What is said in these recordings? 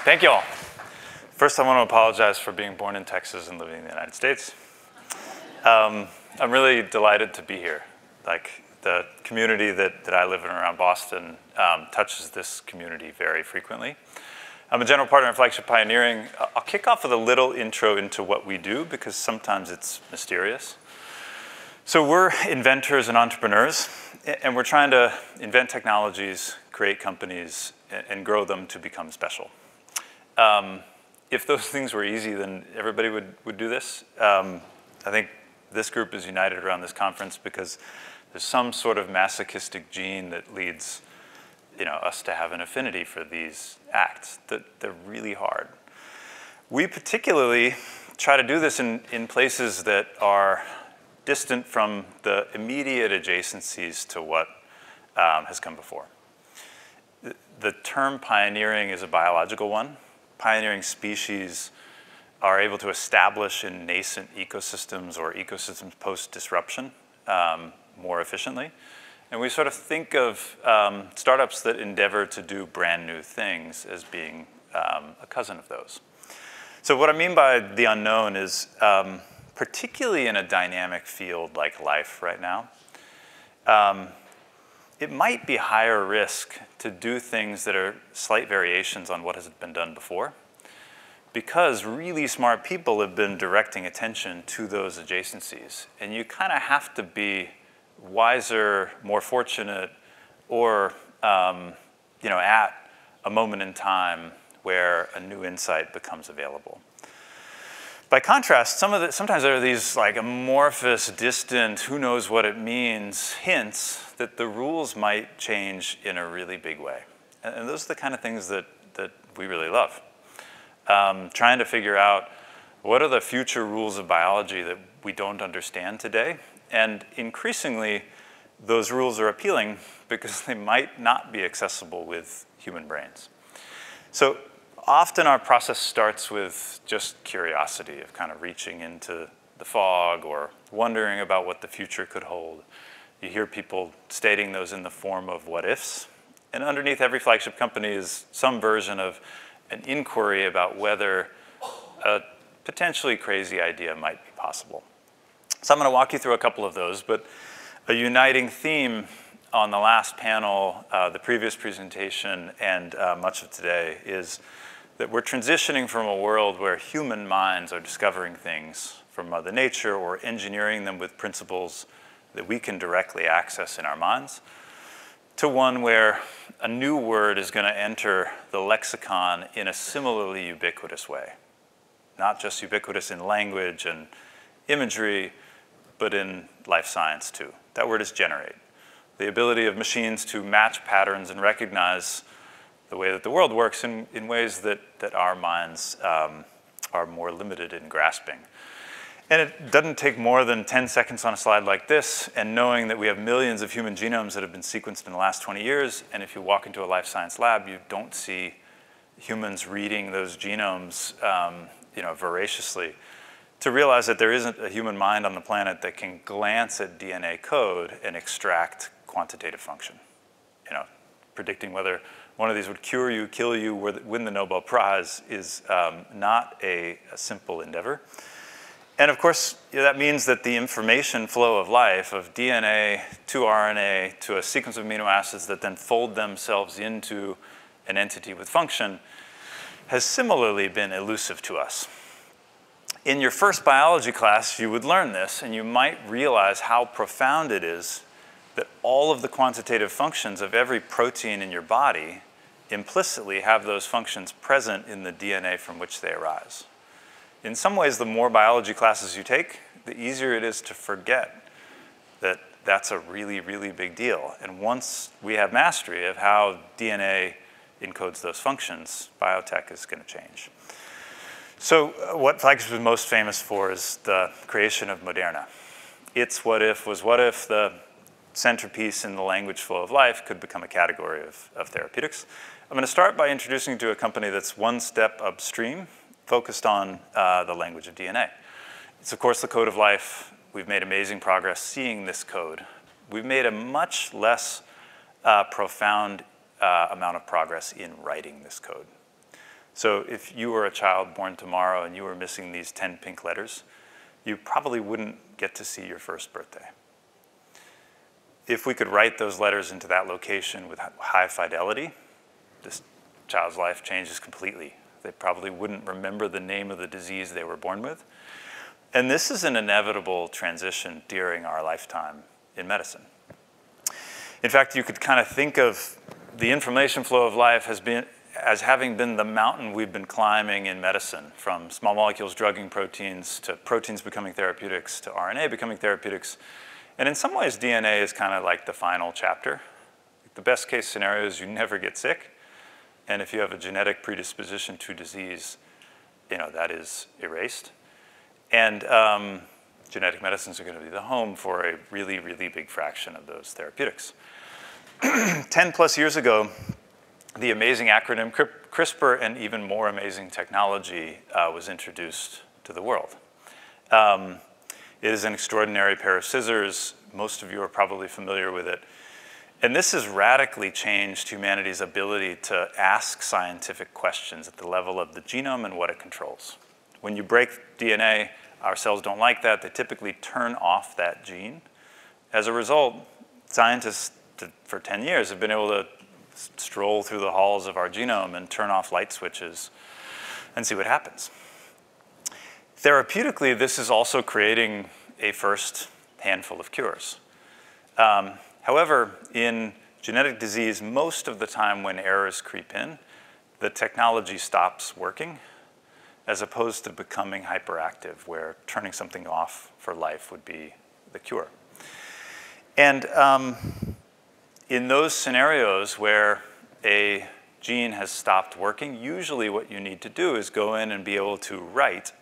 Thank you all. First, I want to apologize for being born in Texas and living in the United States. I'm really delighted to be here. Like, the community that I live in around Boston touches this community very frequently. I'm a general partner in Flagship Pioneering. I'll kick off with a little intro into what we do because sometimes it's mysterious. So we're inventors and entrepreneurs, and we're trying to invent technologies, create companies, and grow them to become special. If those things were easy, then everybody would do this. I think this group is united around this conference because there's some sort of masochistic gene that leads us to have an affinity for these acts. They're really hard. We particularly try to do this in places that are distant from the immediate adjacencies to what has come before. The term pioneering is a biological one. Pioneering species are able to establish in nascent ecosystems or ecosystems post-disruption more efficiently. And we sort of think of startups that endeavor to do brand new things as being a cousin of those. So what I mean by the unknown is, particularly in a dynamic field like life right now, it might be higher risk to do things that are slight variations on what has been done before, because really smart people have been directing attention to those adjacencies. And you kind of have to be wiser, more fortunate, or at a moment in time where a new insight becomes available. By contrast, sometimes there are these like amorphous, distant, who knows what it means hints that the rules might change in a really big way. And those are the kind of things that we really love. Trying to figure out what are the future rules of biology that we don't understand today. And increasingly, those rules are appealing because they might not be accessible with human brains. So often our process starts with just curiosity of kind of reaching into the fog or wondering about what the future could hold. You hear people stating those in the form of what ifs. And underneath every flagship company is some version of an inquiry about whether a potentially crazy idea might be possible. So I'm going to walk you through a couple of those, but a uniting theme on the last panel, the previous presentation, and much of today is that we're transitioning from a world where human minds are discovering things from Mother Nature or engineering them with principles that we can directly access in our minds, to one where a new word is going to enter the lexicon in a similarly ubiquitous way. Not just ubiquitous in language and imagery, but in life science too. That word is generate. The ability of machines to match patterns and recognize the way that the world works in ways that our minds are more limited in grasping. And it doesn't take more than 10 seconds on a slide like this, and knowing that we have millions of human genomes that have been sequenced in the last 20 years, and if you walk into a life science lab, you don't see humans reading those genomes voraciously, to realize that there isn't a human mind on the planet that can glance at DNA code and extract quantitative function. Predicting whether one of these would cure you, kill you, or win the Nobel Prize is not a simple endeavor. And of course, that means that the information flow of life, of DNA to RNA to a sequence of amino acids that then fold themselves into an entity with function, has similarly been elusive to us. In your first biology class, you would learn this, and you might realize how profound it is that all of the quantitative functions of every protein in your body implicitly have those functions present in the DNA from which they arise. In some ways, the more biology classes you take, the easier it is to forget that that's a really, really big deal. And once we have mastery of how DNA encodes those functions, biotech is going to change. So what Flagship is most famous for is the creation of Moderna. Its what if was what if the centerpiece in the language flow of life could become a category of therapeutics. I'm going to start by introducing you to a company that's one step upstream, focused on the language of DNA. It's, of course, the code of life. We've made amazing progress seeing this code. We've made a much less profound amount of progress in writing this code. So if you were a child born tomorrow and you were missing these 10 pink letters, you probably wouldn't get to see your first birthday. If we could write those letters into that location with high fidelity, this child's life changes completely. They probably wouldn't remember the name of the disease they were born with. And this is an inevitable transition during our lifetime in medicine. In fact, you could kind of think of the information flow of life as having been the mountain we've been climbing in medicine, from small molecules drugging proteins, to proteins becoming therapeutics, to RNA becoming therapeutics. And in some ways, DNA is kind of like the final chapter. The best case scenario is you never get sick. And if you have a genetic predisposition to disease, that is erased. And genetic medicines are going to be the home for a really, really big fraction of those therapeutics. 10 plus years ago, the amazing acronym CRISPR and even more amazing technology was introduced to the world. It is an extraordinary pair of scissors. Most of you are probably familiar with it. And this has radically changed humanity's ability to ask scientific questions at the level of the genome and what it controls. When you break DNA, our cells don't like that. They typically turn off that gene. As a result, scientists for 10 years have been able to stroll through the halls of our genome and turn off light switches and see what happens. Therapeutically, this is also creating a first handful of cures. However, in genetic disease, most of the time when errors creep in, the technology stops working, as opposed to becoming hyperactive, where turning something off for life would be the cure. And in those scenarios where a gene has stopped working, usually what you need to do is go in and be able to write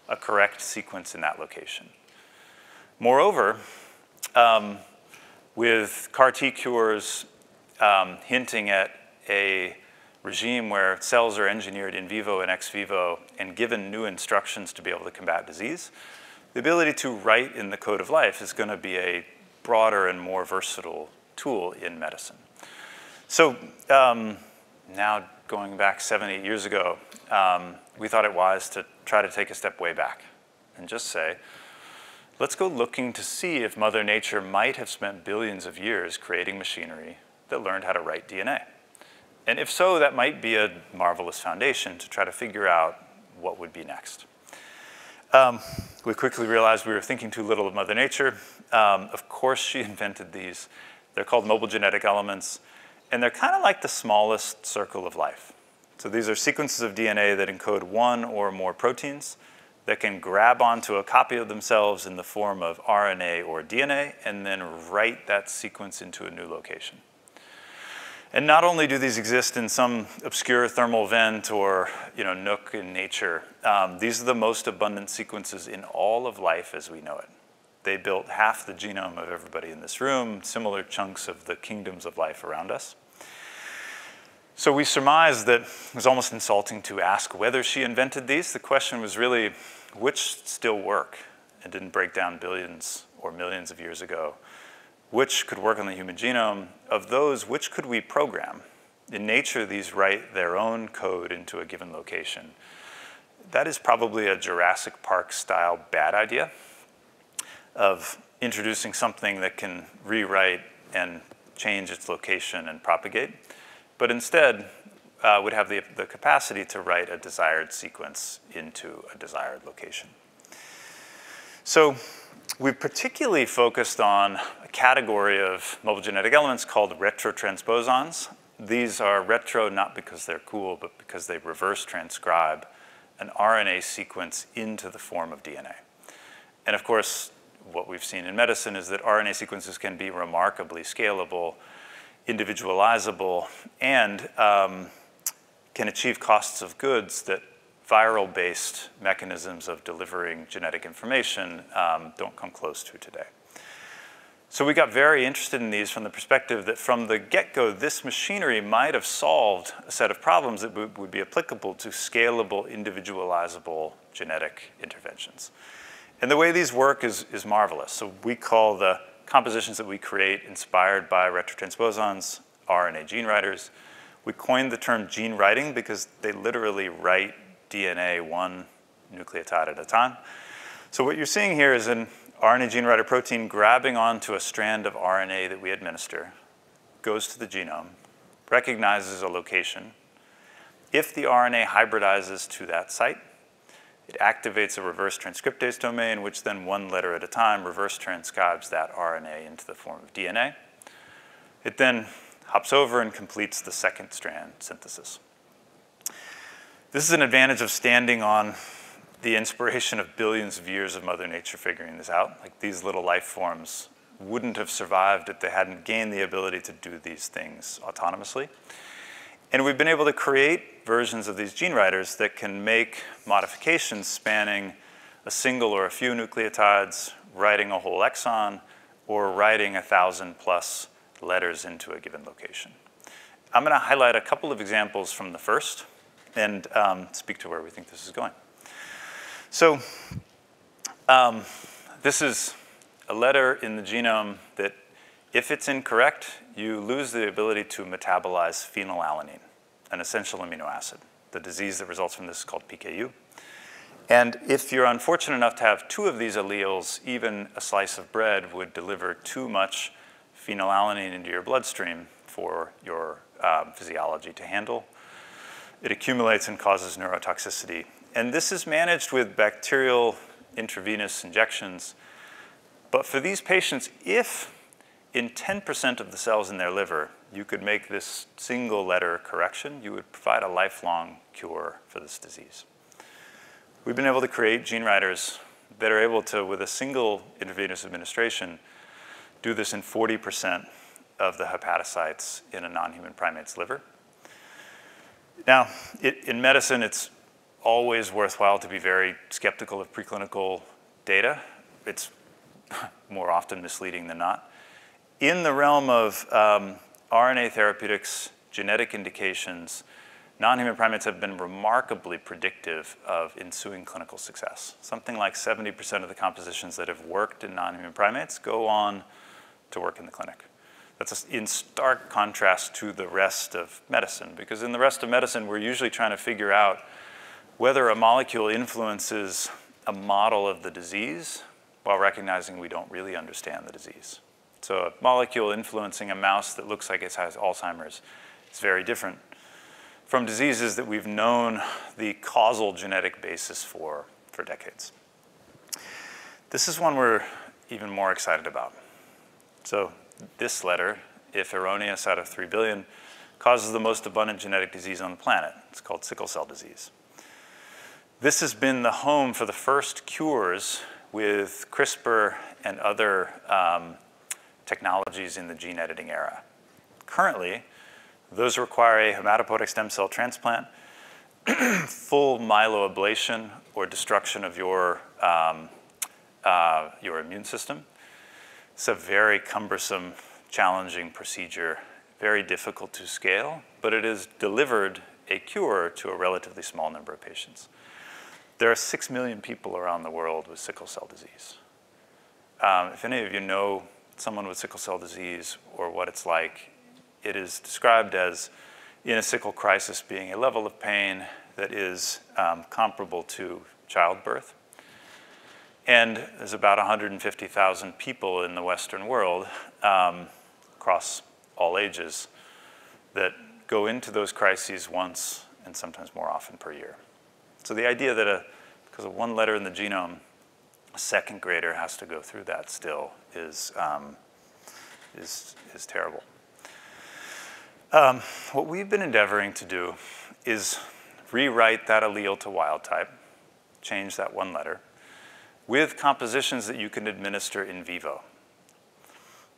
a correct sequence in that location. Moreover, with CAR T cures hinting at a regime where cells are engineered in vivo and ex vivo and given new instructions to be able to combat disease, the ability to write in the code of life is going to be a broader and more versatile tool in medicine. So now going back 7, 8 years ago, we thought it wise to try to take a step way back and just say, let's go looking to see if Mother Nature might have spent billions of years creating machinery that learned how to write DNA. And if so, that might be a marvelous foundation to try to figure out what would be next. We quickly realized we were thinking too little of Mother Nature. Of course, she invented these. They're called mobile genetic elements, and they're kind of like the smallest circle of life. So these are sequences of DNA that encode one or more proteins that can grab onto a copy of themselves in the form of RNA or DNA and then write that sequence into a new location. And not only do these exist in some obscure thermal vent or nook in nature, these are the most abundant sequences in all of life as we know it. They built half the genome of everybody in this room, similar chunks of the kingdoms of life around us. So we surmised that it was almost insulting to ask whether she invented these. The question was really, which still work and didn't break down billions or millions of years ago? Which could work on the human genome? Of those, which could we program? In nature, these write their own code into a given location. That is probably a Jurassic Park style bad idea of introducing something that can rewrite and change its location and propagate, but instead would have the capacity to write a desired sequence into a desired location. So we've particularly focused on a category of mobile genetic elements called retrotransposons. These are retro not because they're cool, but because they reverse transcribe an RNA sequence into the form of DNA. And of course, what we've seen in medicine is that RNA sequences can be remarkably scalable, individualizable, and can achieve costs of goods that viral-based mechanisms of delivering genetic information don't come close to today. So we got very interested in these from the perspective that from the get-go, this machinery might have solved a set of problems that would be applicable to scalable, individualizable genetic interventions. And the way these work is marvelous. So we call the compositions that we create inspired by retrotransposons RNA gene writers. We coined the term gene writing because they literally write DNA one nucleotide at a time. So what you're seeing here is an RNA gene writer protein grabbing onto a strand of RNA that we administer, goes to the genome, recognizes a location. If the RNA hybridizes to that site, it activates a reverse transcriptase domain, which then one letter at a time reverse transcribes that RNA into the form of DNA. It then hops over and completes the second strand synthesis. This is an advantage of standing on the inspiration of billions of years of Mother Nature figuring this out. Like, these little life forms wouldn't have survived if they hadn't gained the ability to do these things autonomously. And we've been able to create versions of these gene writers that can make modifications spanning a single or a few nucleotides, writing a whole exon, or writing 1,000+ letters into a given location. I'm going to highlight a couple of examples from the first and speak to where we think this is going. So this is a letter in the genome that, if it's incorrect, you lose the ability to metabolize phenylalanine, an essential amino acid. The disease that results from this is called PKU. And if you're unfortunate enough to have two of these alleles, even a slice of bread would deliver too much phenylalanine into your bloodstream for your physiology to handle. It accumulates and causes neurotoxicity. And this is managed with bacterial intravenous injections. But for these patients, if in 10% of the cells in their liver, you could make this single letter correction, you would provide a lifelong cure for this disease. We've been able to create gene writers that are able to, with a single intravenous administration, do this in 40% of the hepatocytes in a non-human primate's liver. Now, in medicine, it's always worthwhile to be very skeptical of preclinical data. It's more often misleading than not. In the realm of RNA therapeutics, genetic indications, non-human primates have been remarkably predictive of ensuing clinical success. Something like 70% of the compositions that have worked in non-human primates go on to work in the clinic. That's in stark contrast to the rest of medicine, because in the rest of medicine, we're usually trying to figure out whether a molecule influences a model of the disease while recognizing we don't really understand the disease. So a molecule influencing a mouse that looks like it has Alzheimer's is very different from diseases that we've known the causal genetic basis for decades. This is one we're even more excited about. So this letter, if erroneous out of 3 billion, causes the most abundant genetic disease on the planet. It's called sickle cell disease. This has been the home for the first cures with CRISPR and other technologies in the gene editing era. Currently, those require a hematopoietic stem cell transplant, full myeloablation or destruction of your immune system. It's a very cumbersome, challenging procedure, very difficult to scale, but it has delivered a cure to a relatively small number of patients. There are 6 million people around the world with sickle cell disease. If any of you know someone with sickle cell disease or what it's like, it is described as, in a sickle crisis, being a level of pain that is comparable to childbirth. And there's about 150,000 people in the Western world, across all ages, that go into those crises once and sometimes more often per year. So the idea that because of one letter in the genome, a second grader has to go through that still is terrible. What we've been endeavoring to do is rewrite that allele to wild type, change that one letter, with compositions that you can administer in vivo.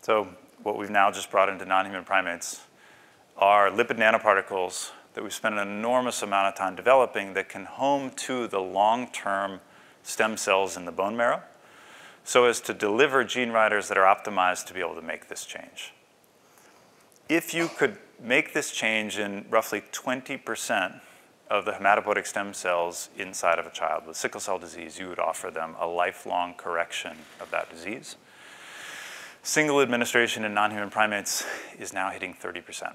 So what we've now just brought into non-human primates are lipid nanoparticles that we've spent an enormous amount of time developing that can home to the long-term stem cells in the bone marrow, so as to deliver gene writers that are optimized to be able to make this change. If you could make this change in roughly 20% of the hematopoietic stem cells inside of a child with sickle cell disease, you would offer them a lifelong correction of that disease. Single administration in non-human primates is now hitting 30%.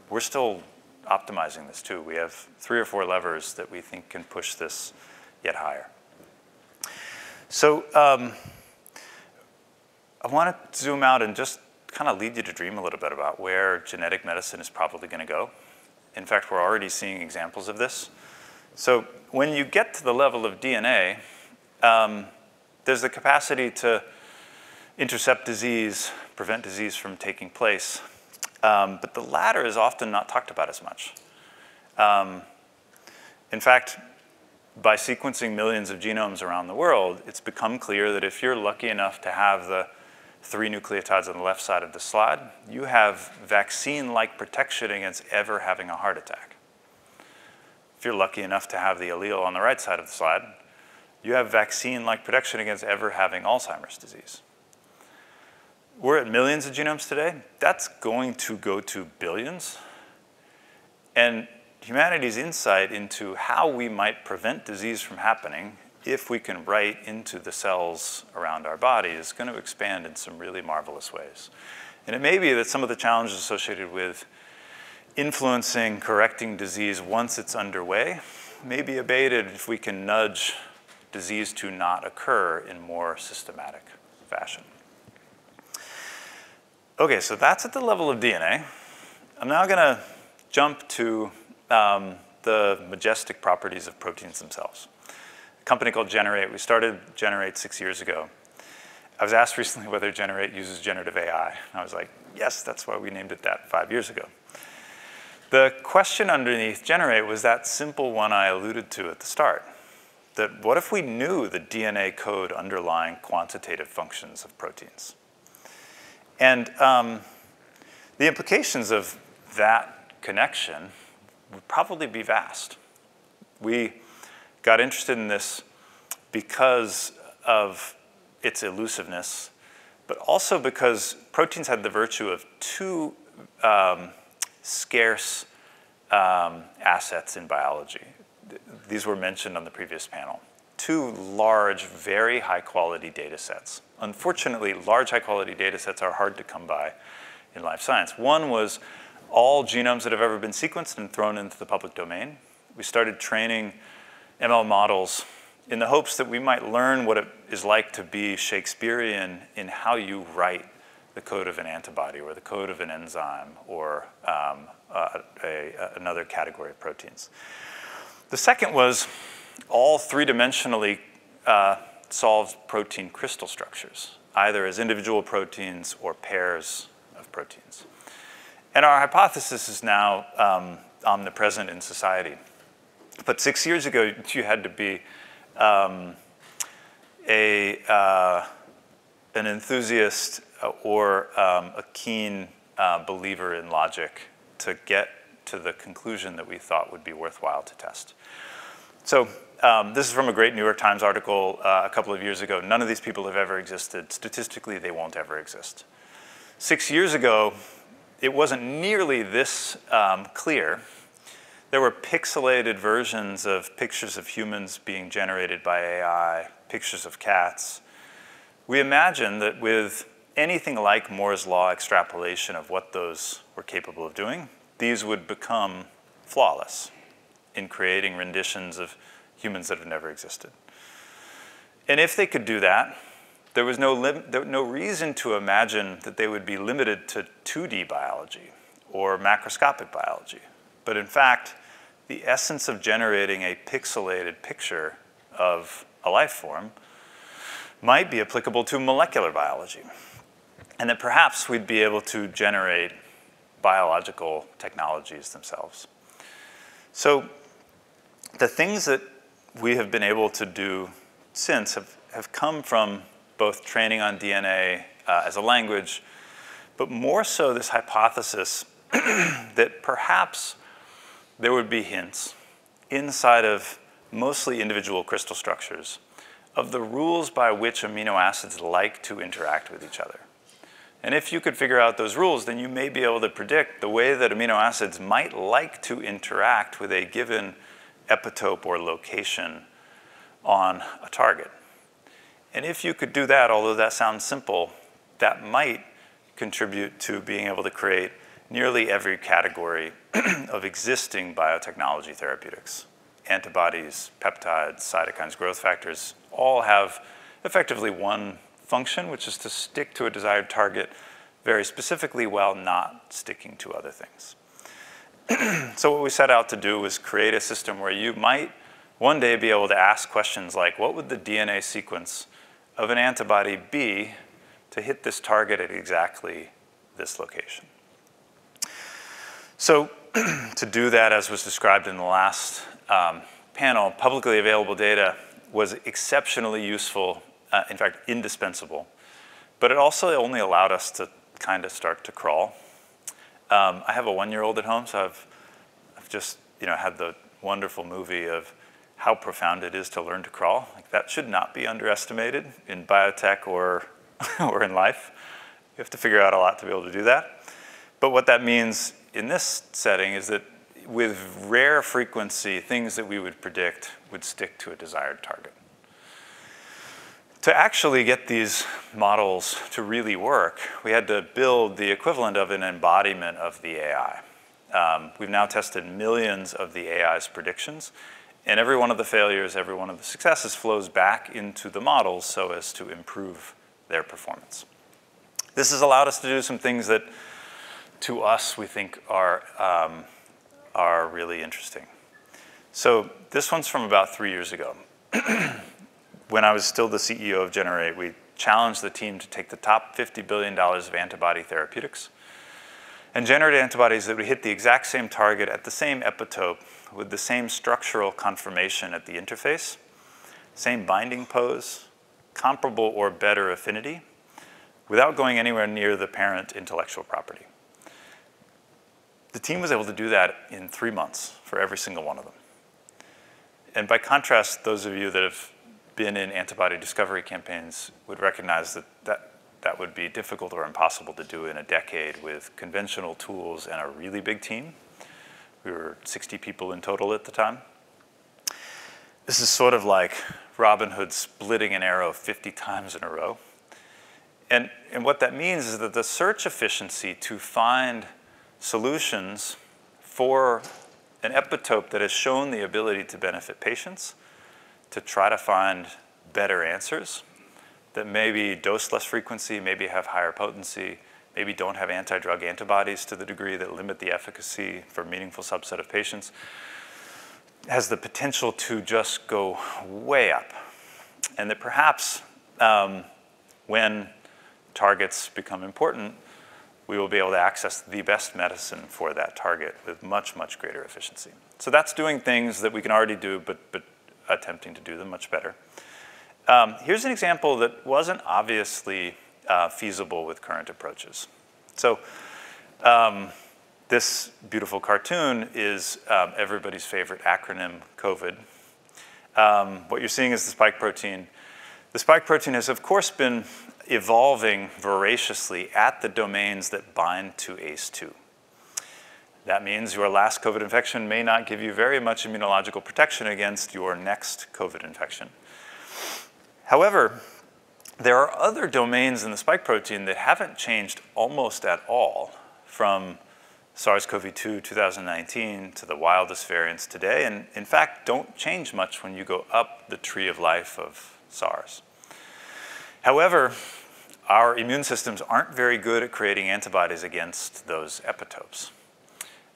we're still optimizing this too. We have 3 or 4 levers that we think can push this yet higher. So I want to zoom out and just kind of lead you to dream a little bit about where genetic medicine is probably going to go. In fact, we're already seeing examples of this. So when you get to the level of DNA, there's the capacity to intercept disease, prevent disease from taking place. But the latter is often not talked about as much. In fact, by sequencing millions of genomes around the world, it's become clear that if you're lucky enough to have the 3 nucleotides on the left side of the slide, you have vaccine-like protection against ever having a heart attack. If you're lucky enough to have the allele on the right side of the slide, you have vaccine-like protection against ever having Alzheimer's disease. We're at millions of genomes today. That's going to go to billions. And humanity's insight into how we might prevent disease from happening if we can write into the cells around our body is going to expand in some really marvelous ways. And it may be that some of the challenges associated with influencing, correcting disease once it's underway may be abated if we can nudge disease to not occur in more systematic fashion. Okay, so that's at the level of DNA. I'm now going to jump to the majestic properties of proteins themselves. A company called Generate, we started Generate 6 years ago. I was asked recently whether Generate uses generative AI. And I was like, yes, that's why we named it that 5 years ago. The question underneath Generate was that simple one I alluded to at the start, that what if we knew the DNA code underlying quantitative functions of proteins? And the implications of that connection would probably be vast. We got interested in this because of its elusiveness, but also because proteins had the virtue of 2 scarce assets in biology. These were mentioned on the previous panel. 2 large, very high-quality data sets. Unfortunately, large, high-quality data sets are hard to come by in life science. One was all genomes that have ever been sequenced and thrown into the public domain. We started training ML models in the hopes that we might learn what it is like to be Shakespearean in how you write the code of an antibody or the code of an enzyme or another category of proteins. The second was all 3-dimensionally solved protein crystal structures, either as individual proteins or pairs of proteins. And our hypothesis is now omnipresent in society. But 6 years ago, you had to be an enthusiast or a keen believer in logic to get to the conclusion that we thought would be worthwhile to test. So this is from a great New York Times article a couple of years ago. None of these people have ever existed. Statistically, they won't ever exist. 6 years ago, it wasn't nearly this clear. There were pixelated versions of pictures of humans being generated by AI, pictures of cats. We imagined that with anything like Moore's law extrapolation of what those were capable of doing, these would become flawless in creating renditions of humans that have never existed. And if they could do that, there was no reason to imagine that they would be limited to 2D biology or macroscopic biology. But in fact, the essence of generating a pixelated picture of a life form might be applicable to molecular biology. And that perhaps we'd be able to generate biological technologies themselves. So the things that we have been able to do since have come from both training on DNA as a language, but more so this hypothesis that perhaps there would be hints inside of mostly individual crystal structures of the rules by which amino acids like to interact with each other. And if you could figure out those rules, then you may be able to predict the way that amino acids might like to interact with a given epitope or location on a target. And if you could do that, although that sounds simple, that might contribute to being able to create nearly every category of existing biotechnology therapeutics. Antibodies, peptides, cytokines, growth factors, all have effectively one function, which is to stick to a desired target very specifically while not sticking to other things. So what we set out to do was create a system where you might one day be able to ask questions like, what would the DNA sequence of an antibody be to hit this target at exactly this location? So to do that, as was described in the last panel, publicly available data was exceptionally useful, in fact, indispensable. But it also only allowed us to kind of start to crawl. I have a 1-year-old at home, so I've just had the wonderful movie of how profound it is to learn to crawl. Like, that should not be underestimated in biotech or in life. You have to figure out a lot to be able to do that. But what that means in this setting is that with rare frequency, things that we would predict would stick to a desired target. To actually get these models to really work, we had to build the equivalent of an embodiment of the AI. We've now tested millions of the AI's predictions, and every one of the failures, every one of the successes flows back into the models so as to improve their performance. This has allowed us to do some things that, to us, we think are really interesting. So this one's from about 3 years ago. When I was still the CEO of Generate, we challenged the team to take the top $50 billion of antibody therapeutics and generate antibodies that would hit the exact same target at the same epitope with the same structural conformation at the interface, same binding pose, comparable or better affinity, without going anywhere near the parent intellectual property. The team was able to do that in 3 months for every single one of them. And by contrast, those of you that have been in antibody discovery campaigns would recognize that would be difficult or impossible to do in a decade with conventional tools and a really big team. We were 60 people in total at the time. This is sort of like Robin Hood splitting an arrow 50 times in a row. And what that means is that the search efficiency to find solutions for an epitope that has shown the ability to benefit patients, to try to find better answers that maybe dose less frequency, maybe have higher potency, maybe don't have anti-drug antibodies to the degree that limit the efficacy for a meaningful subset of patients, has the potential to just go way up. And that perhaps when targets become important, we will be able to access the best medicine for that target with much, much greater efficiency. So that's doing things that we can already do, but attempting to do them much better. Here's an example that wasn't obviously feasible with current approaches. So this beautiful cartoon is everybody's favorite acronym, COVID. What you're seeing is the spike protein. The spike protein has, of course, been evolving voraciously at the domains that bind to ACE2. That means your last COVID infection may not give you very much immunological protection against your next COVID infection. However, there are other domains in the spike protein that haven't changed almost at all from SARS-CoV-2 2019 to the wildest variants today, and in fact don't change much when you go up the tree of life of SARS. However, our immune systems aren't very good at creating antibodies against those epitopes.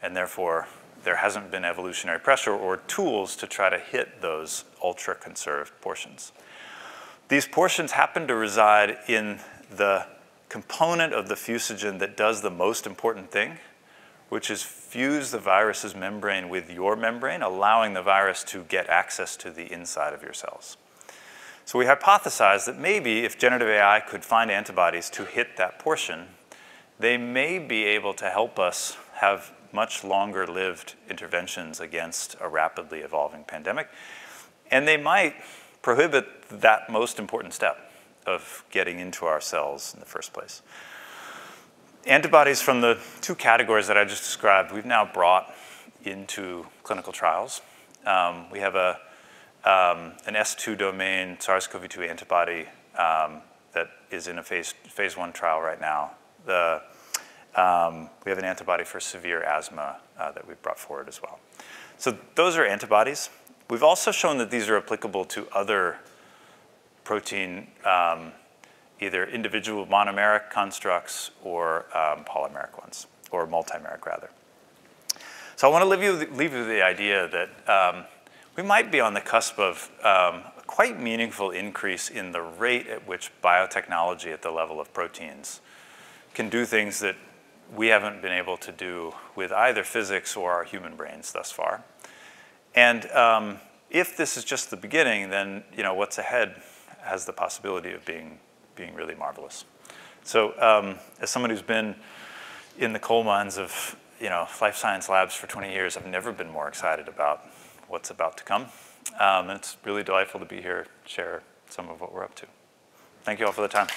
And therefore, there hasn't been evolutionary pressure or tools to try to hit those ultra-conserved portions. These portions happen to reside in the component of the fusogen that does the most important thing, which is fuse the virus's membrane with your membrane, allowing the virus to get access to the inside of your cells. So we hypothesized that maybe if generative AI could find antibodies to hit that portion, they may be able to help us have much longer lived interventions against a rapidly evolving pandemic. And they might prohibit that most important step of getting into our cells in the first place. Antibodies from the 2 categories that I just described, we've now brought into clinical trials. We have an S2 domain SARS-CoV-2 antibody that is in a phase 1 trial right now. The We have an antibody for severe asthma that we've brought forward as well. So those are antibodies. We've also shown that these are applicable to other protein, either individual monomeric constructs or polymeric ones, or multimeric rather. So I want to leave you with the idea that we might be on the cusp of a quite meaningful increase in the rate at which biotechnology at the level of proteins can do things that we haven't been able to do with either physics or our human brains thus far. And if this is just the beginning, then what's ahead has the possibility of being really marvelous. So as someone who's been in the coal mines of life science labs for 20 years, I've never been more excited about what's about to come. And it's really delightful to be here to share some of what we're up to. Thank you all for the time.